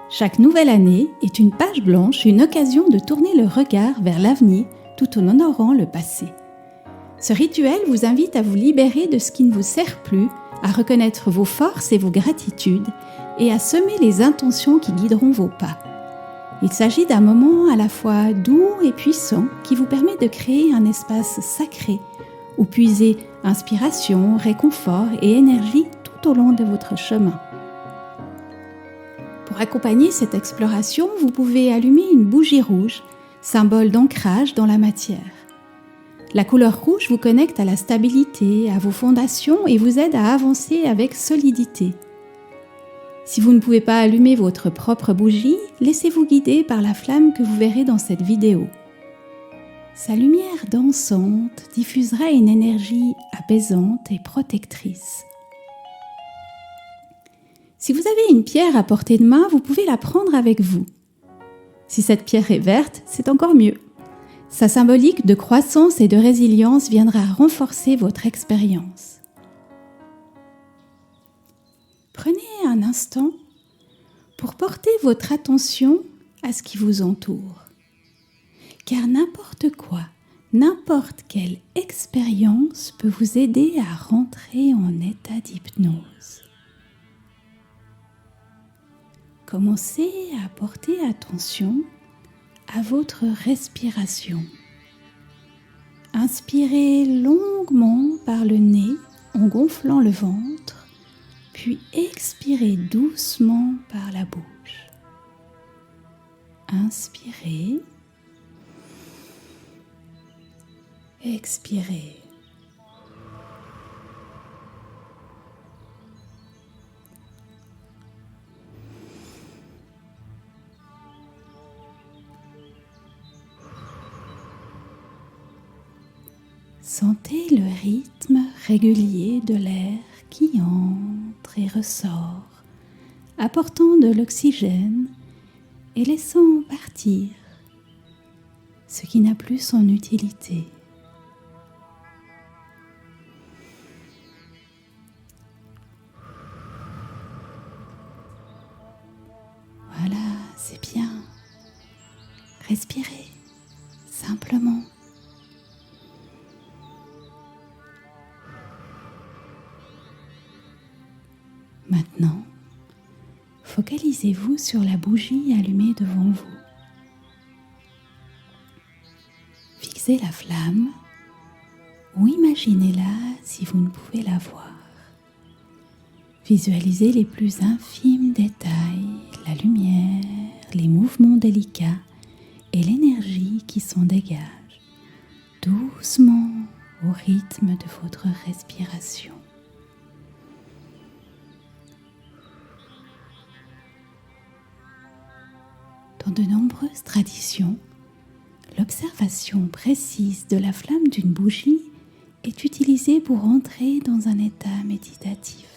Chaque nouvelle année est une page blanche, une occasion de tourner le regard vers l'avenir tout en honorant le passé. Ce rituel vous invite à vous libérer de ce qui ne vous sert plus, à reconnaître vos forces et vos gratitudes et à semer les intentions qui guideront vos pas. Il s'agit d'un moment à la fois doux et puissant qui vous permet de créer un espace sacré où puiser inspiration, réconfort et énergie tout au long de votre chemin. Pour accompagner cette exploration, vous pouvez allumer une bougie rouge, symbole d'ancrage dans la matière. La couleur rouge vous connecte à la stabilité, à vos fondations et vous aide à avancer avec solidité. Si vous ne pouvez pas allumer votre propre bougie, laissez-vous guider par la flamme que vous verrez dans cette vidéo. Sa lumière dansante diffusera une énergie apaisante et protectrice. Si vous avez une pierre à portée de main, vous pouvez la prendre avec vous. Si cette pierre est verte, c'est encore mieux. Sa symbolique de croissance et de résilience viendra renforcer votre expérience. Prenez un instant pour porter votre attention à ce qui vous entoure. Car n'importe quoi, n'importe quelle expérience peut vous aider à rentrer en état d'hypnose. Commencez à porter attention à votre respiration. Inspirez longuement par le nez en gonflant le ventre, puis expirez doucement par la bouche. Inspirez, expirez. Sentez le rythme régulier de l'air qui entre et ressort, apportant de l'oxygène et laissant partir ce qui n'a plus son utilité. Voilà, c'est bien. Respirez simplement. Maintenant, focalisez-vous sur la bougie allumée devant vous. Fixez la flamme ou imaginez-la si vous ne pouvez la voir. Visualisez les plus infimes détails, la lumière, les mouvements délicats et l'énergie qui s'en dégage, doucement au rythme de votre respiration. Dans de nombreuses traditions, l'observation précise de la flamme d'une bougie est utilisée pour entrer dans un état méditatif.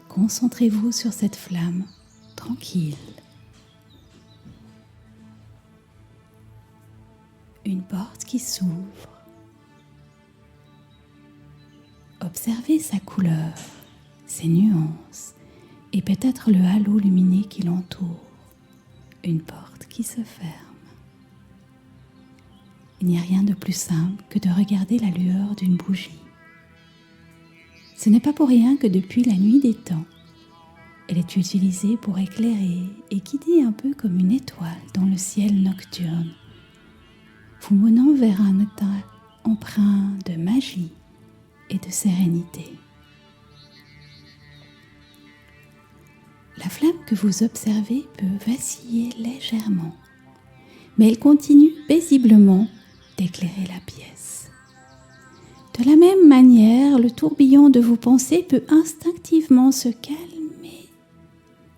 Concentrez-vous sur cette flamme tranquille. Une porte qui s'ouvre. Observez sa couleur, ses nuances et peut-être le halo lumineux qui l'entoure. Une porte qui se ferme. Il n'y a rien de plus simple que de regarder la lueur d'une bougie. Ce n'est pas pour rien que depuis la nuit des temps, elle est utilisée pour éclairer et guider un peu comme une étoile dans le ciel nocturne, vous menant vers un état empreint de magie et de sérénité. La flamme que vous observez peut vaciller légèrement, mais elle continue paisiblement d'éclairer la pièce. De la même manière, le tourbillon de vos pensées peut instinctivement se calmer,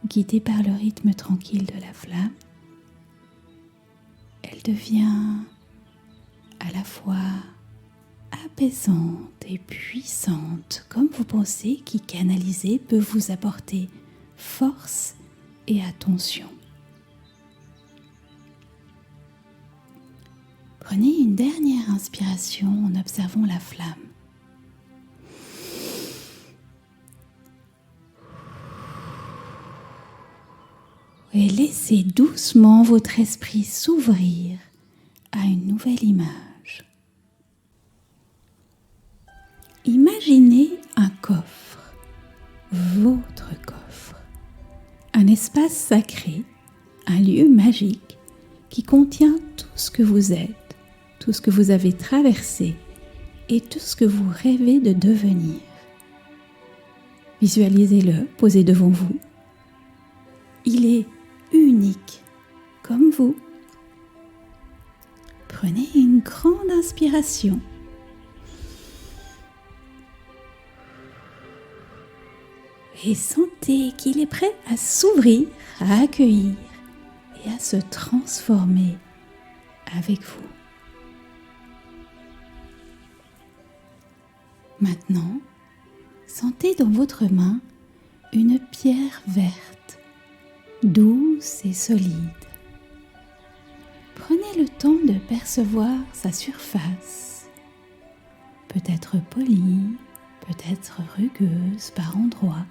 guidé par le rythme tranquille de la flamme. Elle devient à la fois apaisante et puissante, comme vous pensez qu'y canaliser peut vous apporter force et attention. Prenez une dernière inspiration en observant la flamme. et laissez doucement votre esprit s'ouvrir à une nouvelle image. Imaginez un coffre, votre coffre, un espace sacré, un lieu magique qui contient tout ce que vous êtes, tout ce que vous avez traversé et tout ce que vous rêvez de devenir. Visualisez-le posé devant vous. Il est unique, comme vous. Prenez une grande inspiration. Et sentez qu'il est prêt à s'ouvrir, à accueillir et à se transformer avec vous. Maintenant, sentez dans votre main une pierre verte, douce et solide. Prenez le temps de percevoir sa surface, peut-être polie, peut-être rugueuse par endroits.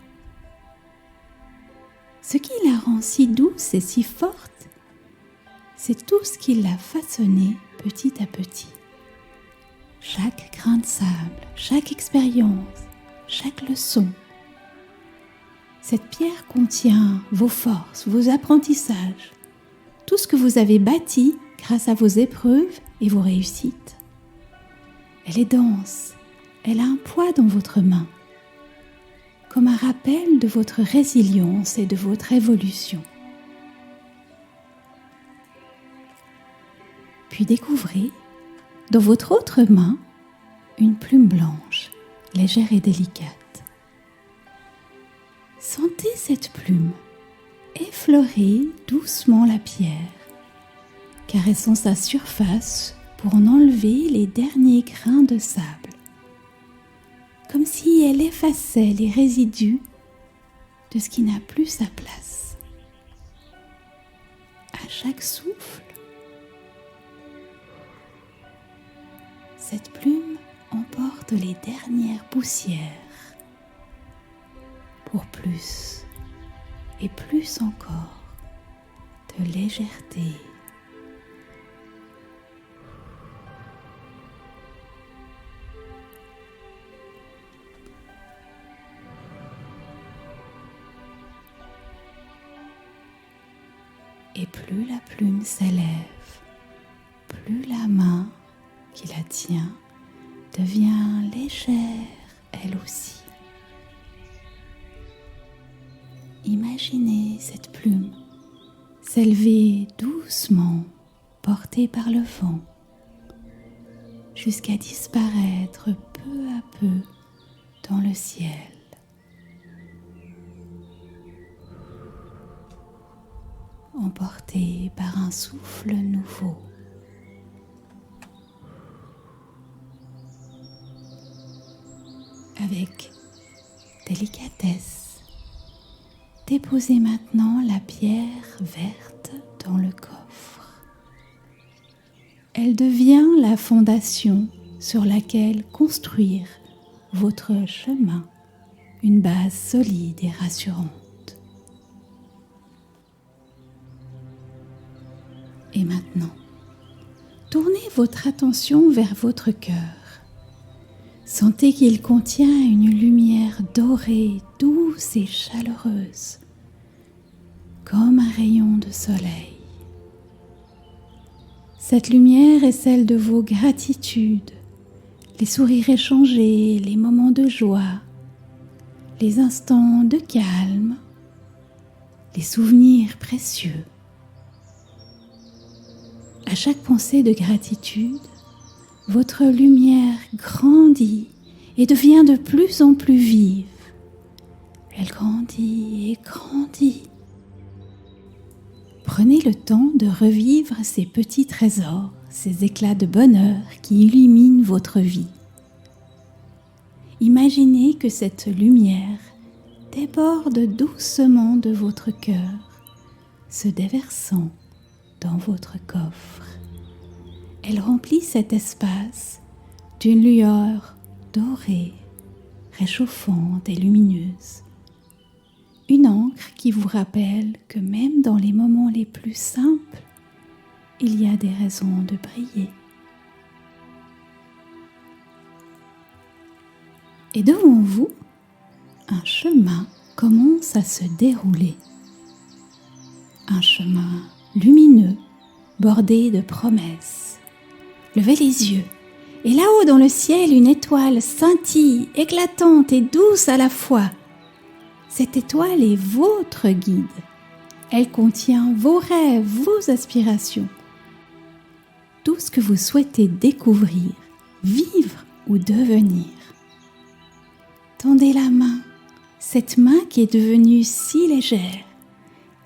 Ce qui la rend si douce et si forte, c'est tout ce qui l'a façonnée petit à petit. Chaque grain de sable, chaque expérience, chaque leçon. Cette pierre contient vos forces, vos apprentissages, tout ce que vous avez bâti grâce à vos épreuves et vos réussites. Elle est dense, elle a un poids dans votre main, comme un rappel de votre résilience et de votre évolution. Puis découvrez dans votre autre main une plume blanche, légère et délicate. Sentez cette plume effleurer doucement la pierre, caressant sa surface pour en enlever les derniers grains de sable, comme si elle effaçait les résidus de ce qui n'a plus sa place. À chaque souffle, cette plume emporte les dernières poussières pour plus et plus encore de légèreté. Et plus la plume s'élève, plus la main qui la tient devient légère elle aussi. Imaginez cette plume s'élever doucement, portée par le vent, jusqu'à disparaître peu à peu dans le ciel. Emportée par un souffle nouveau. Avec délicatesse, déposez maintenant la pierre verte dans le coffre. Elle devient la fondation sur laquelle construire votre chemin, une base solide et rassurante. Et maintenant, tournez votre attention vers votre cœur. Sentez qu'il contient une lumière dorée, douce et chaleureuse, comme un rayon de soleil. Cette lumière est celle de vos gratitudes, les sourires échangés, les moments de joie, les instants de calme, les souvenirs précieux. À chaque pensée de gratitude, votre lumière grandit et devient de plus en plus vive. Elle grandit et grandit. Prenez le temps de revivre ces petits trésors, ces éclats de bonheur qui illuminent votre vie. Imaginez que cette lumière déborde doucement de votre cœur, se déversant dans votre coffre. Elle remplit cet espace d'une lueur dorée, réchauffante et lumineuse. Une encre qui vous rappelle que même dans les moments les plus simples, il y a des raisons de briller. Et devant vous, un chemin commence à se dérouler. Un chemin lumineux, bordé de promesses. Levez les yeux, et là-haut dans le ciel, une étoile scintille, éclatante et douce à la fois. Cette étoile est votre guide. Elle contient vos rêves, vos aspirations. Tout ce que vous souhaitez découvrir, vivre ou devenir. Tendez la main, cette main qui est devenue si légère,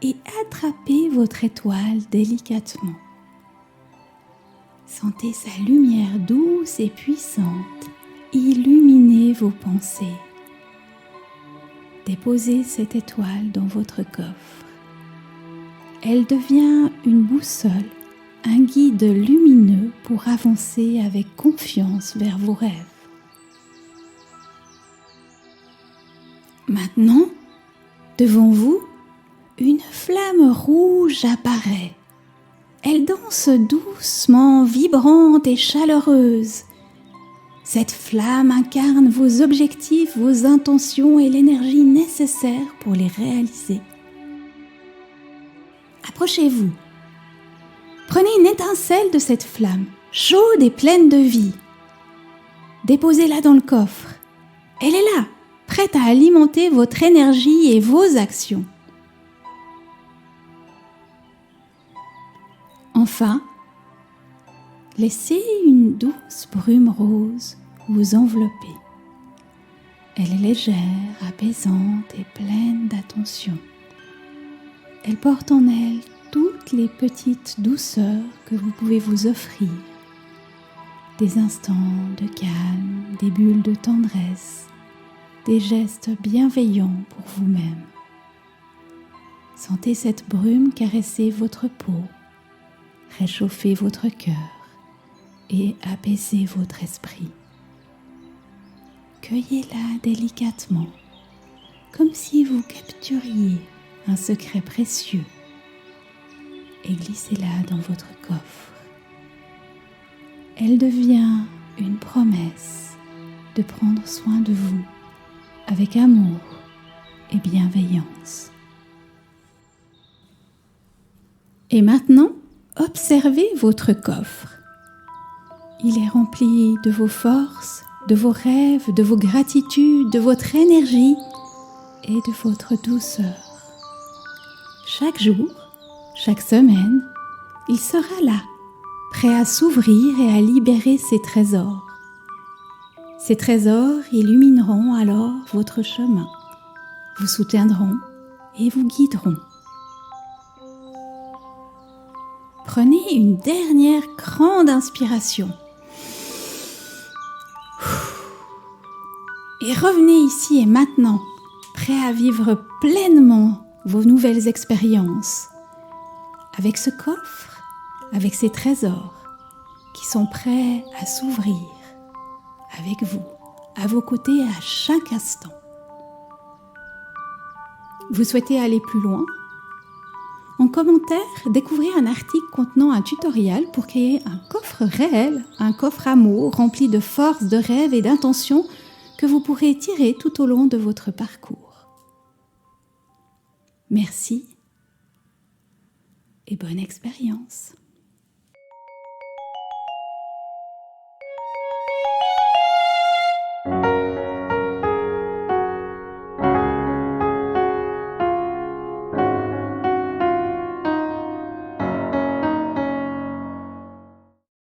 et attrapez votre étoile délicatement. Sentez sa lumière douce et puissante illuminer vos pensées. Déposez cette étoile dans votre coffre. Elle devient une boussole, un guide lumineux pour avancer avec confiance vers vos rêves. Maintenant, devant vous, une flamme rouge apparaît. Elle danse doucement, vibrante et chaleureuse. Cette flamme incarne vos objectifs, vos intentions et l'énergie nécessaire pour les réaliser. Approchez-vous. Prenez une étincelle de cette flamme, chaude et pleine de vie. Déposez-la dans le coffre. Elle est là, prête à alimenter votre énergie et vos actions. Enfin, laissez une douce brume rose vous envelopper. Elle est légère, apaisante et pleine d'attention. Elle porte en elle toutes les petites douceurs que vous pouvez vous offrir. Des instants de calme, des bulles de tendresse, des gestes bienveillants pour vous-même. Sentez cette brume caresser votre peau, réchauffer votre cœur et apaiser votre esprit. Cueillez-la délicatement, comme si vous capturiez un secret précieux, et glissez-la dans votre coffre. Elle devient une promesse de prendre soin de vous avec amour et bienveillance. Et maintenant, observez votre coffre. Il est rempli de vos forces, de vos rêves, de vos gratitudes, de votre énergie et de votre douceur. Chaque jour, chaque semaine, il sera là, prêt à s'ouvrir et à libérer ses trésors. Ces trésors illumineront alors votre chemin, vous soutiendront et vous guideront. Prenez une dernière grande inspiration. Et revenez ici et maintenant, prêt à vivre pleinement vos nouvelles expériences. Avec ce coffre, avec ces trésors qui sont prêts à s'ouvrir avec vous, à vos côtés à chaque instant. Vous souhaitez aller plus loin ? En commentaire, découvrez un article contenant un tutoriel pour créer un coffre réel, un coffre amour rempli de force, de rêves et d'intentions que vous pourrez tirer tout au long de votre parcours. Merci et bonne expérience.